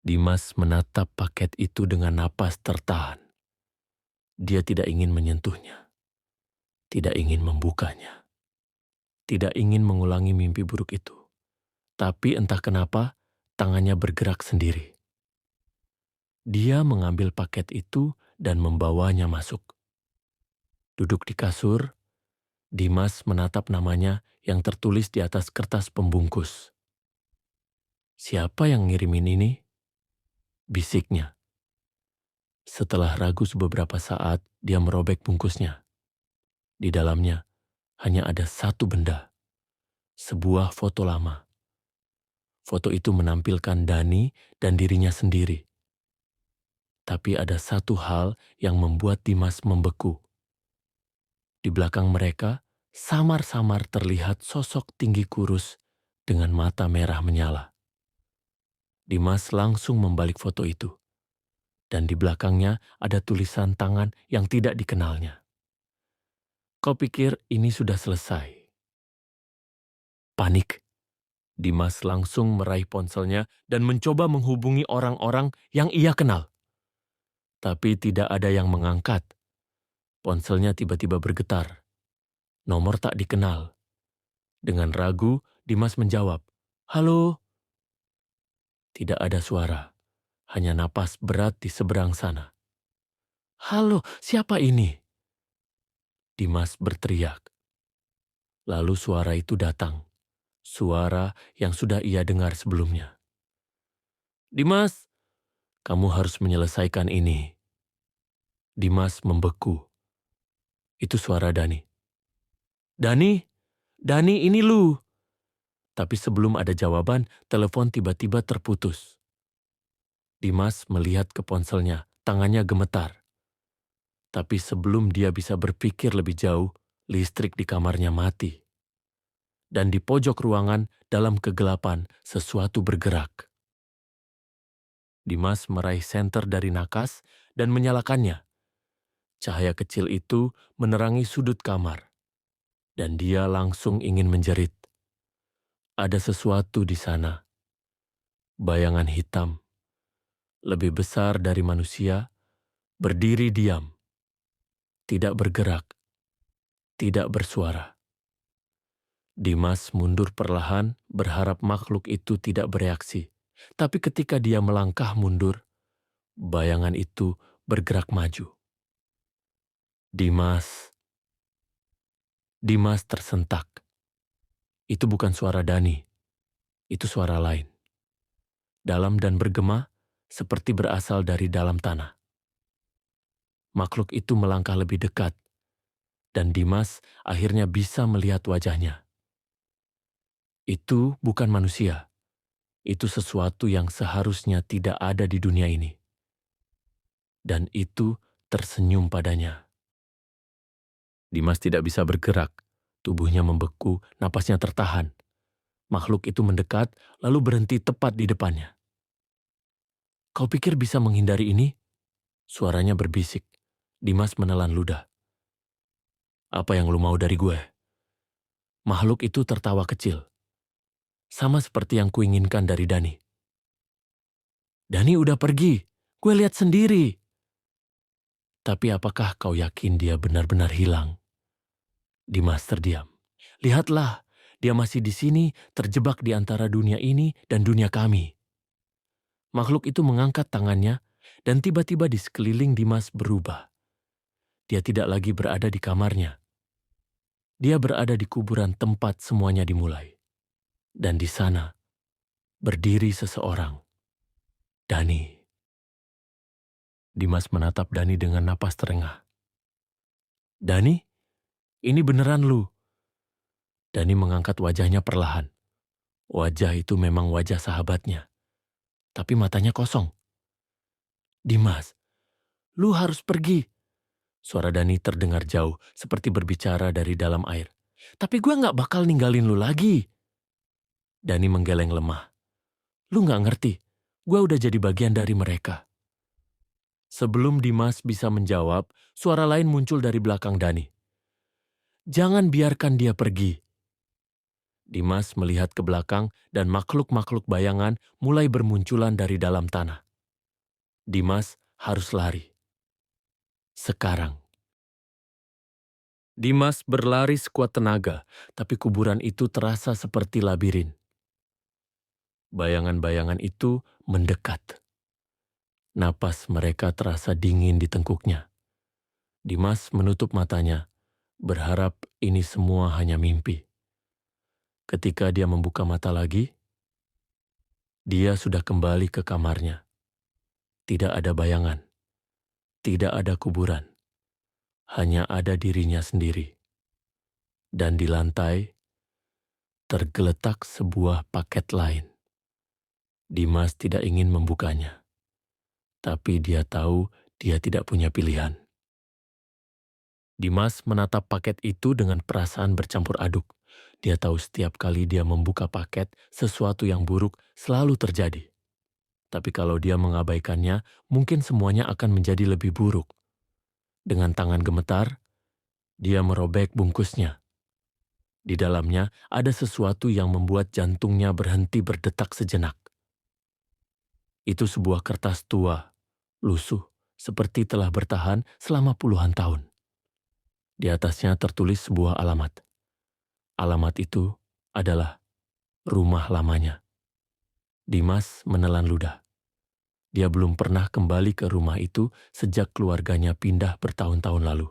Dimas menatap paket itu dengan napas tertahan. Dia tidak ingin menyentuhnya, tidak ingin membukanya, tidak ingin mengulangi mimpi buruk itu. Tapi entah kenapa, tangannya bergerak sendiri. Dia mengambil paket itu dan membawanya masuk. Duduk di kasur, Dimas menatap namanya yang tertulis di atas kertas pembungkus. "Siapa yang ngirimin ini?" bisiknya. Setelah ragu beberapa saat, dia merobek bungkusnya. Di dalamnya hanya ada satu benda, sebuah foto lama. Foto itu menampilkan Dani dan dirinya sendiri. Tapi ada satu hal yang membuat Dimas membeku. Di belakang mereka, samar-samar terlihat sosok tinggi kurus dengan mata merah menyala. Dimas langsung membalik foto itu. Dan di belakangnya ada tulisan tangan yang tidak dikenalnya. Kau pikir ini sudah selesai? Panik. Dimas langsung meraih ponselnya dan mencoba menghubungi orang-orang yang ia kenal. Tapi tidak ada yang mengangkat. Ponselnya tiba-tiba bergetar. Nomor tak dikenal. Dengan ragu, Dimas menjawab, "Halo?" Tidak ada suara, hanya napas berat di seberang sana. "Halo, siapa ini?" Dimas berteriak. Lalu suara itu datang. Suara yang sudah ia dengar sebelumnya. "Dimas, kamu harus menyelesaikan ini." Dimas membeku. Itu suara Dani. "Dani? Dani, ini lu." Tapi sebelum ada jawaban, telepon tiba-tiba terputus. Dimas melihat ke ponselnya, tangannya gemetar. Tapi sebelum dia bisa berpikir lebih jauh, listrik di kamarnya mati. Dan di pojok ruangan, dalam kegelapan, sesuatu bergerak. Dimas meraih senter dari nakas dan menyalakannya. Cahaya kecil itu menerangi sudut kamar. Dan dia langsung ingin menjerit. Ada sesuatu di sana. Bayangan hitam. Lebih besar dari manusia, berdiri diam. Tidak bergerak. Tidak bersuara. Dimas mundur perlahan, berharap makhluk itu tidak bereaksi. Tapi ketika dia melangkah mundur, bayangan itu bergerak maju. Dimas tersentak. Itu bukan suara Dani, itu suara lain. Dalam dan bergema, seperti berasal dari dalam tanah. Makhluk itu melangkah lebih dekat, dan Dimas akhirnya bisa melihat wajahnya. Itu bukan manusia. Itu sesuatu yang seharusnya tidak ada di dunia ini. Dan itu tersenyum padanya. Dimas tidak bisa bergerak, tubuhnya membeku, napasnya tertahan. Makhluk itu mendekat, lalu berhenti tepat di depannya. "Kau pikir bisa menghindari ini?" Suaranya berbisik. Dimas menelan ludah. "Apa yang lu mau dari gue?" Makhluk itu tertawa kecil. Sama seperti yang kuinginkan dari Dani. "Dani udah pergi, gue lihat sendiri." "Tapi apakah kau yakin dia benar-benar hilang?" Dimas terdiam. "Lihatlah, dia masih di sini, terjebak di antara dunia ini dan dunia kami." Makhluk itu mengangkat tangannya, dan tiba-tiba di sekeliling Dimas berubah. Dia tidak lagi berada di kamarnya. Dia berada di kuburan tempat semuanya dimulai. Dan di sana, berdiri seseorang. Dani. Dimas menatap Dani dengan napas terengah. "Dani, ini beneran lu?" Dani mengangkat wajahnya perlahan. Wajah itu memang wajah sahabatnya. Tapi matanya kosong. "Dimas, lu harus pergi." Suara Dani terdengar jauh, seperti berbicara dari dalam air. "Tapi gue gak bakal ninggalin lu lagi." Dani menggeleng lemah. "Lu gak ngerti, gue udah jadi bagian dari mereka." Sebelum Dimas bisa menjawab, suara lain muncul dari belakang Dani. "Jangan biarkan dia pergi." Dimas melihat ke belakang dan makhluk-makhluk bayangan mulai bermunculan dari dalam tanah. Dimas harus lari. Sekarang. Dimas berlari sekuat tenaga, tapi kuburan itu terasa seperti labirin. Bayangan-bayangan itu mendekat. Napas mereka terasa dingin di tengkuknya. Dimas menutup matanya, berharap ini semua hanya mimpi. Ketika dia membuka mata lagi, dia sudah kembali ke kamarnya. Tidak ada bayangan, tidak ada kuburan, hanya ada dirinya sendiri. Dan di lantai, tergeletak sebuah paket lain. Dimas tidak ingin membukanya, tapi dia tahu dia tidak punya pilihan. Dimas menatap paket itu dengan perasaan bercampur aduk. Dia tahu setiap kali dia membuka paket, sesuatu yang buruk selalu terjadi. Tapi kalau dia mengabaikannya, mungkin semuanya akan menjadi lebih buruk. Dengan tangan gemetar, dia merobek bungkusnya. Di dalamnya ada sesuatu yang membuat jantungnya berhenti berdetak sejenak. Itu sebuah kertas tua, lusuh, seperti telah bertahan selama puluhan tahun. Di atasnya tertulis sebuah alamat. Alamat itu adalah rumah lamanya. Dimas menelan ludah. Dia belum pernah kembali ke rumah itu sejak keluarganya pindah bertahun-tahun lalu.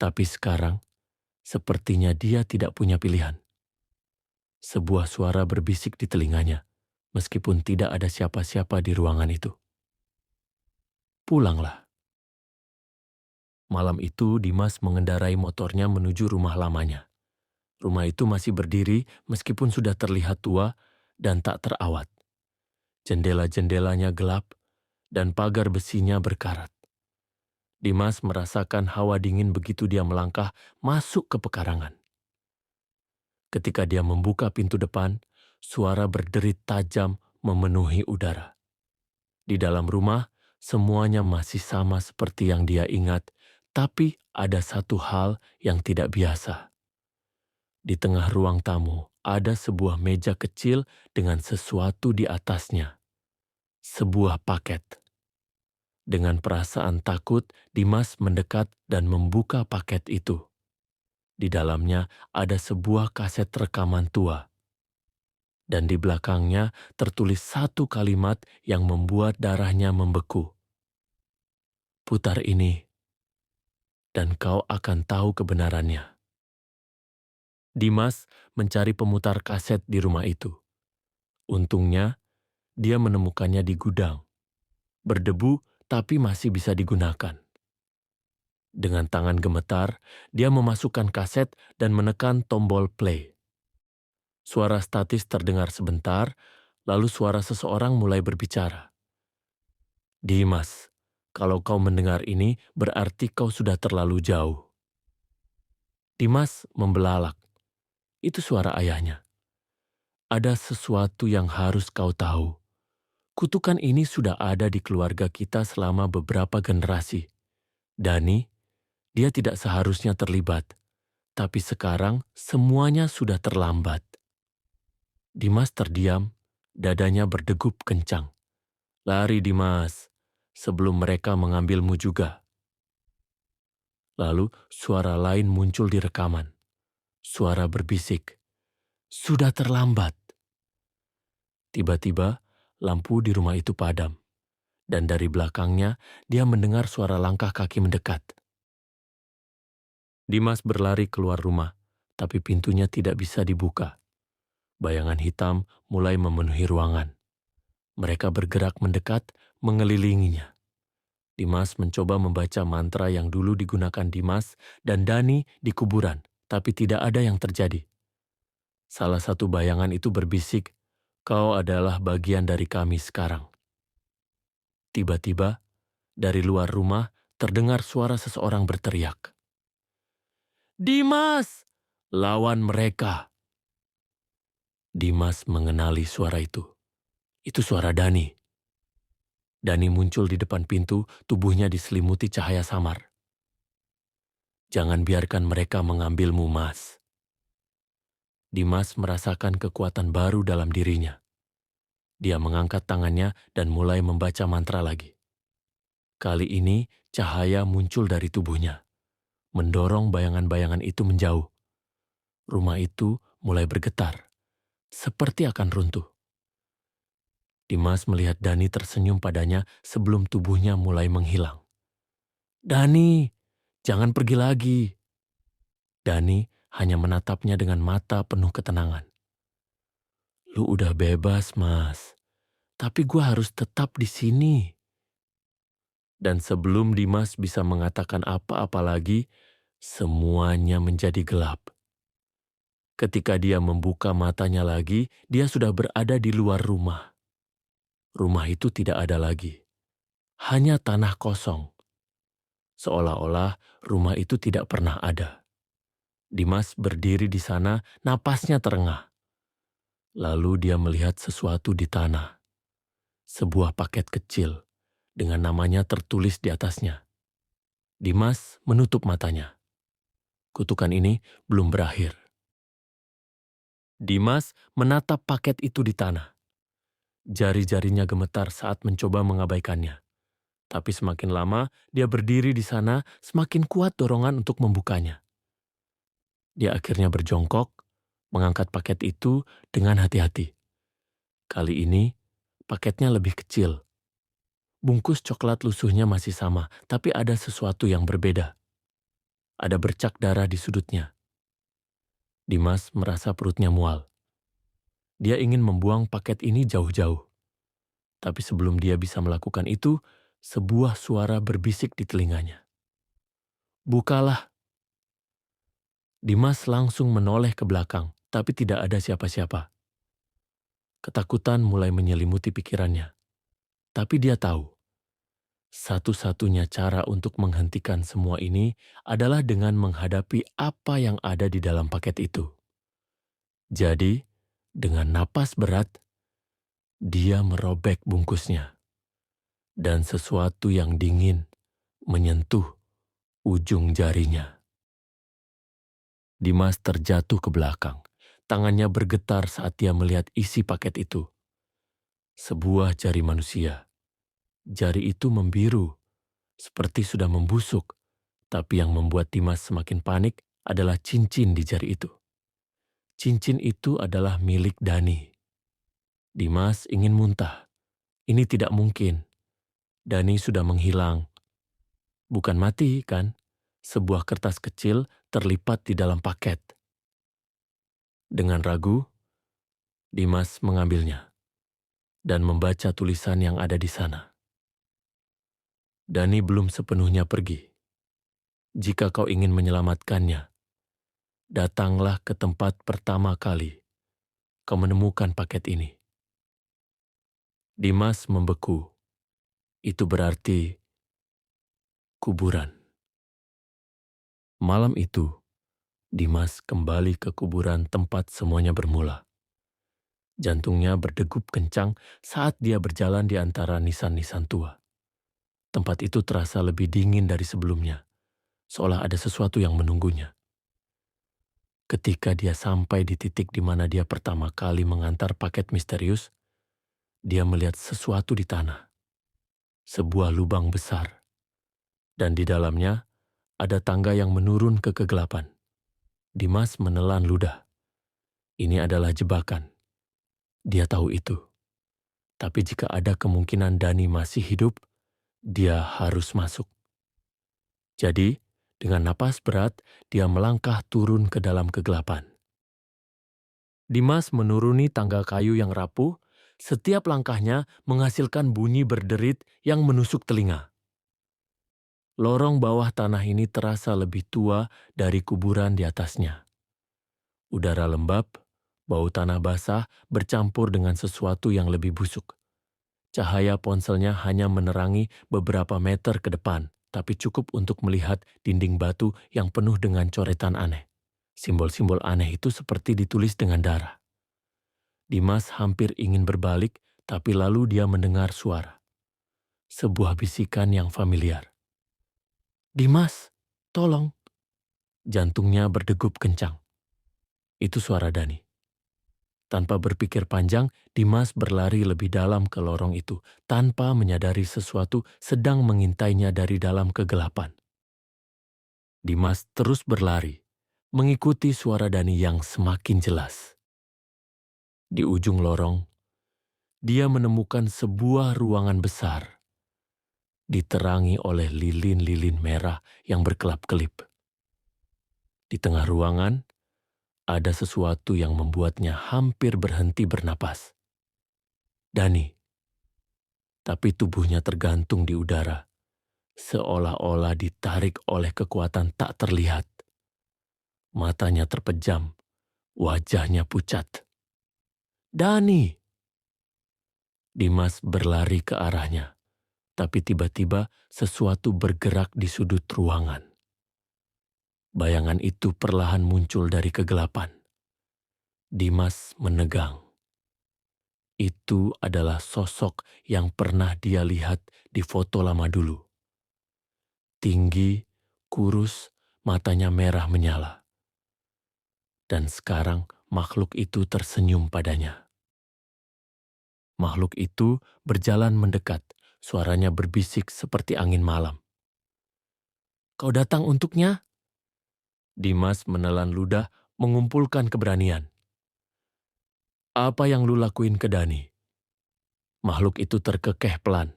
Tapi sekarang, sepertinya dia tidak punya pilihan. Sebuah suara berbisik di telinganya, meskipun tidak ada siapa-siapa di ruangan itu. Pulanglah. Malam itu Dimas mengendarai motornya menuju rumah lamanya. Rumah itu masih berdiri meskipun sudah terlihat tua dan tak terawat. Jendela-jendelanya gelap dan pagar besinya berkarat. Dimas merasakan hawa dingin begitu dia melangkah masuk ke pekarangan. Ketika dia membuka pintu depan, suara berderit tajam memenuhi udara. Di dalam rumah, semuanya masih sama seperti yang dia ingat, tapi ada satu hal yang tidak biasa. Di tengah ruang tamu, ada sebuah meja kecil dengan sesuatu di atasnya. Sebuah paket. Dengan perasaan takut, Dimas mendekat dan membuka paket itu. Di dalamnya ada sebuah kaset rekaman tua. Dan di belakangnya tertulis satu kalimat yang membuat darahnya membeku. Putar ini, dan kau akan tahu kebenarannya. Dimas mencari pemutar kaset di rumah itu. Untungnya, dia menemukannya di gudang. Berdebu, tapi masih bisa digunakan. Dengan tangan gemetar, dia memasukkan kaset dan menekan tombol play. Suara statis terdengar sebentar, lalu suara seseorang mulai berbicara. Dimas, kalau kau mendengar ini, berarti kau sudah terlalu jauh. Dimas membelalak. Itu suara ayahnya. Ada sesuatu yang harus kau tahu. Kutukan ini sudah ada di keluarga kita selama beberapa generasi. Dani, dia tidak seharusnya terlibat. Tapi sekarang semuanya sudah terlambat. Dimas terdiam, dadanya berdegup kencang. Lari Dimas, sebelum mereka mengambilmu juga. Lalu suara lain muncul di rekaman. Suara berbisik. Sudah terlambat. Tiba-tiba, lampu di rumah itu padam. Dan dari belakangnya, dia mendengar suara langkah kaki mendekat. Dimas berlari keluar rumah, tapi pintunya tidak bisa dibuka. Bayangan hitam mulai memenuhi ruangan. Mereka bergerak mendekat, mengelilinginya. Dimas mencoba membaca mantra yang dulu digunakan Dimas dan Dani di kuburan, tapi tidak ada yang terjadi. Salah satu bayangan itu berbisik, "Kau adalah bagian dari kami sekarang." Tiba-tiba, dari luar rumah terdengar suara seseorang berteriak. "Dimas! Lawan mereka!" Dimas mengenali suara itu. Itu suara Dani. Dani muncul di depan pintu, tubuhnya diselimuti cahaya samar. "Jangan biarkan mereka mengambilmu, Mas." Dimas merasakan kekuatan baru dalam dirinya. Dia mengangkat tangannya dan mulai membaca mantra lagi. Kali ini cahaya muncul dari tubuhnya, mendorong bayangan-bayangan itu menjauh. Rumah itu mulai bergetar, seperti akan runtuh. Dimas melihat Dani tersenyum padanya sebelum tubuhnya mulai menghilang. "Dani, jangan pergi lagi." Dani hanya menatapnya dengan mata penuh ketenangan. "Lu udah bebas, Mas. Tapi gua harus tetap di sini." Dan sebelum Dimas bisa mengatakan apa-apa lagi, semuanya menjadi gelap. Ketika dia membuka matanya lagi, dia sudah berada di luar rumah. Rumah itu tidak ada lagi. Hanya tanah kosong. Seolah-olah rumah itu tidak pernah ada. Dimas berdiri di sana, napasnya terengah. Lalu dia melihat sesuatu di tanah. Sebuah paket kecil dengan namanya tertulis di atasnya. Dimas menutup matanya. Kutukan ini belum berakhir. Dimas menatap paket itu di tanah. Jari-jarinya gemetar saat mencoba mengabaikannya. Tapi semakin lama dia berdiri di sana, semakin kuat dorongan untuk membukanya. Dia akhirnya berjongkok, mengangkat paket itu dengan hati-hati. Kali ini, paketnya lebih kecil. Bungkus coklat lusuhnya masih sama, tapi ada sesuatu yang berbeda. Ada bercak darah di sudutnya. Dimas merasa perutnya mual. Dia ingin membuang paket ini jauh-jauh. Tapi sebelum dia bisa melakukan itu, sebuah suara berbisik di telinganya. "Bukalah." Dimas langsung menoleh ke belakang, tapi tidak ada siapa-siapa. Ketakutan mulai menyelimuti pikirannya. Tapi dia tahu, satu-satunya cara untuk menghentikan semua ini adalah dengan menghadapi apa yang ada di dalam paket itu. Jadi, dengan napas berat, dia merobek bungkusnya. Dan sesuatu yang dingin menyentuh ujung jarinya. Dimas terjatuh ke belakang. Tangannya bergetar saat dia melihat isi paket itu. Sebuah jari manusia. Jari itu membiru, seperti sudah membusuk. Tapi yang membuat Dimas semakin panik adalah cincin di jari itu. Cincin itu adalah milik Dani. Dimas ingin muntah. Ini tidak mungkin. Dani sudah menghilang. Bukan mati, kan? Sebuah kertas kecil terlipat di dalam paket. Dengan ragu, Dimas mengambilnya dan membaca tulisan yang ada di sana. Dani belum sepenuhnya pergi. Jika kau ingin menyelamatkannya, datanglah ke tempat pertama kali kau menemukan paket ini. Dimas membeku. Itu berarti kuburan. Malam itu, Dimas kembali ke kuburan tempat semuanya bermula. Jantungnya berdegup kencang saat dia berjalan di antara nisan-nisan tua. Tempat itu terasa lebih dingin dari sebelumnya, seolah ada sesuatu yang menunggunya. Ketika dia sampai di titik di mana dia pertama kali mengantar paket misterius, dia melihat sesuatu di tanah. Sebuah lubang besar. Dan di dalamnya ada tangga yang menurun ke kegelapan. Dimas menelan ludah. Ini adalah jebakan. Dia tahu itu. Tapi jika ada kemungkinan Dani masih hidup, dia harus masuk. Jadi, dengan napas berat, dia melangkah turun ke dalam kegelapan. Dimas menuruni tangga kayu yang rapuh, setiap langkahnya menghasilkan bunyi berderit yang menusuk telinga. Lorong bawah tanah ini terasa lebih tua dari kuburan di atasnya. Udara lembab, bau tanah basah bercampur dengan sesuatu yang lebih busuk. Cahaya ponselnya hanya menerangi beberapa meter ke depan, tapi cukup untuk melihat dinding batu yang penuh dengan coretan aneh. Simbol-simbol aneh itu seperti ditulis dengan darah. Dimas hampir ingin berbalik, tapi lalu dia mendengar suara. Sebuah bisikan yang familiar. "Dimas, tolong." Jantungnya berdegup kencang. Itu suara Dani. Tanpa berpikir panjang, Dimas berlari lebih dalam ke lorong itu, tanpa menyadari sesuatu sedang mengintainya dari dalam kegelapan. Dimas terus berlari, mengikuti suara Dani yang semakin jelas. Di ujung lorong, dia menemukan sebuah ruangan besar, diterangi oleh lilin-lilin merah yang berkelap-kelip. Di tengah ruangan, ada sesuatu yang membuatnya hampir berhenti bernapas. Dani, tapi tubuhnya tergantung di udara, seolah-olah ditarik oleh kekuatan tak terlihat. Matanya terpejam, wajahnya pucat. Dani! Dimas berlari ke arahnya, tapi tiba-tiba sesuatu bergerak di sudut ruangan. Bayangan itu perlahan muncul dari kegelapan. Dimas menegang. Itu adalah sosok yang pernah dia lihat di foto lama dulu. Tinggi, kurus, matanya merah menyala. Dan sekarang makhluk itu tersenyum padanya. Makhluk itu berjalan mendekat, suaranya berbisik seperti angin malam. Kau datang untuknya? Dimas menelan ludah, mengumpulkan keberanian. Apa yang lu lakuin ke Dani? Makhluk itu terkekeh pelan.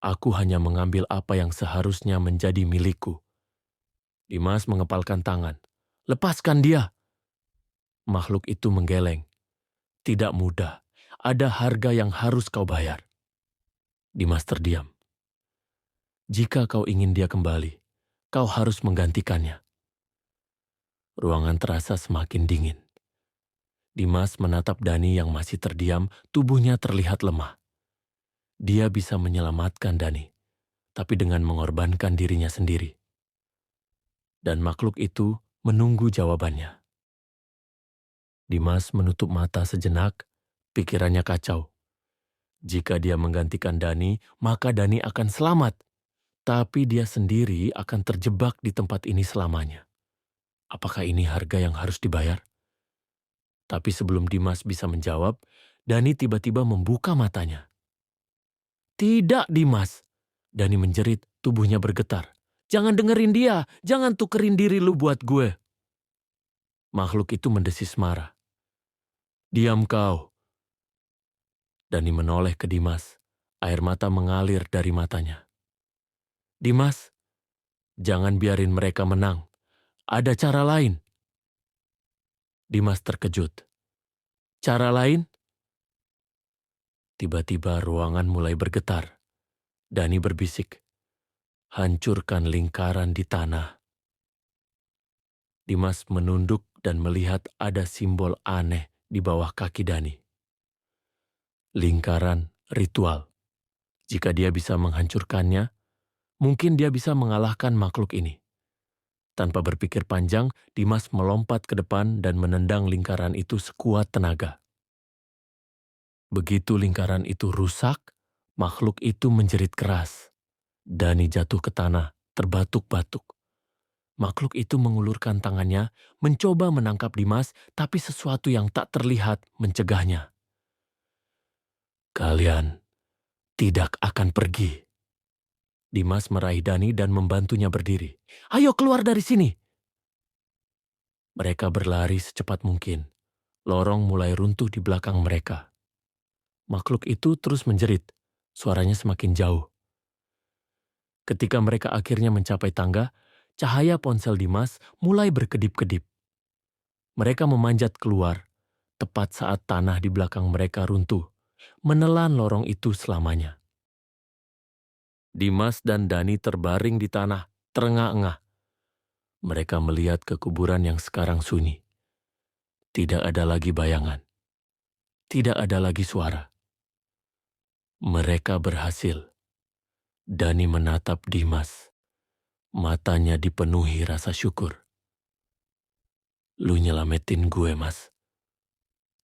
Aku hanya mengambil apa yang seharusnya menjadi milikku. Dimas mengepalkan tangan. Lepaskan dia! Makhluk itu menggeleng. Tidak mudah. Ada harga yang harus kau bayar. Dimas terdiam. Jika kau ingin dia kembali, kau harus menggantikannya. Ruangan terasa semakin dingin. Dimas menatap Dani yang masih terdiam, tubuhnya terlihat lemah. Dia bisa menyelamatkan Dani, tapi dengan mengorbankan dirinya sendiri. Dan makhluk itu menunggu jawabannya. Dimas menutup mata sejenak, pikirannya kacau. Jika dia menggantikan Dani, maka Dani akan selamat. Tapi dia sendiri akan terjebak di tempat ini selamanya. Apakah ini harga yang harus dibayar? Tapi sebelum Dimas bisa menjawab, Dani tiba-tiba membuka matanya. Tidak, Dimas. Dani menjerit, tubuhnya bergetar. Jangan dengerin dia, jangan tukerin diri lu buat gue. Makhluk itu mendesis marah. Diam kau. Dani menoleh ke Dimas, air mata mengalir dari matanya. Dimas, jangan biarin mereka menang. Ada cara lain. Dimas terkejut. Cara lain? Tiba-tiba ruangan mulai bergetar. Dani berbisik. Hancurkan lingkaran di tanah. Dimas menunduk dan melihat ada simbol aneh di bawah kaki Dani. Lingkaran ritual. Jika dia bisa menghancurkannya, mungkin dia bisa mengalahkan makhluk ini. Tanpa berpikir panjang, Dimas melompat ke depan dan menendang lingkaran itu sekuat tenaga. Begitu lingkaran itu rusak, makhluk itu menjerit keras. Dani jatuh ke tanah, terbatuk-batuk. Makhluk itu mengulurkan tangannya, mencoba menangkap Dimas, tapi sesuatu yang tak terlihat mencegahnya. Kalian tidak akan pergi. Dimas meraih Dani dan membantunya berdiri. Ayo keluar dari sini. Mereka berlari secepat mungkin. Lorong mulai runtuh di belakang mereka. Makhluk itu terus menjerit, suaranya semakin jauh. Ketika mereka akhirnya mencapai tangga, cahaya ponsel Dimas mulai berkedip-kedip. Mereka memanjat keluar, tepat saat tanah di belakang mereka runtuh, menelan lorong itu selamanya. Dimas dan Dani terbaring di tanah, terengah-engah. Mereka melihat ke kuburan yang sekarang sunyi. Tidak ada lagi bayangan. Tidak ada lagi suara. Mereka berhasil. Dani menatap Dimas. Matanya dipenuhi rasa syukur. Lu nyelamatin gue, Mas.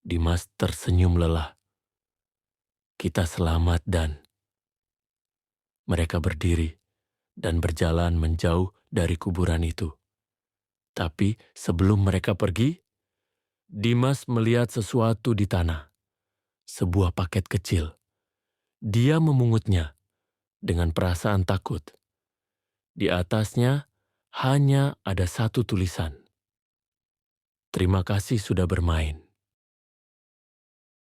Dimas tersenyum lelah. Kita selamat, Dan. Mereka berdiri dan berjalan menjauh dari kuburan itu. Tapi sebelum mereka pergi, Dimas melihat sesuatu di tanah, sebuah paket kecil. Dia memungutnya dengan perasaan takut. Di atasnya hanya ada satu tulisan. Terima kasih sudah bermain.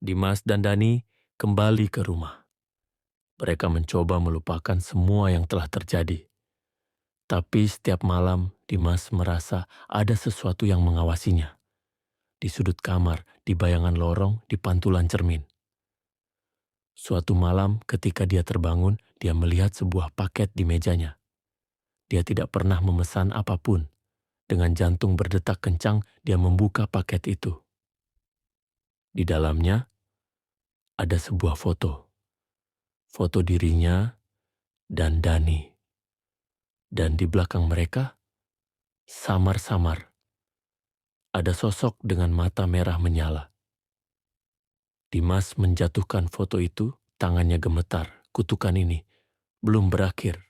Dimas dan Dani kembali ke rumah. Mereka mencoba melupakan semua yang telah terjadi. Tapi setiap malam Dimas merasa ada sesuatu yang mengawasinya. Di sudut kamar, di bayangan lorong, di pantulan cermin. Suatu malam ketika dia terbangun, dia melihat sebuah paket di mejanya. Dia tidak pernah memesan apapun. Dengan jantung berdetak kencang, dia membuka paket itu. Di dalamnya ada sebuah foto. Foto dirinya dan Dani. Dan di belakang mereka, samar-samar, ada sosok dengan mata merah menyala. Dimas menjatuhkan foto itu, tangannya gemetar. Kutukan ini belum berakhir.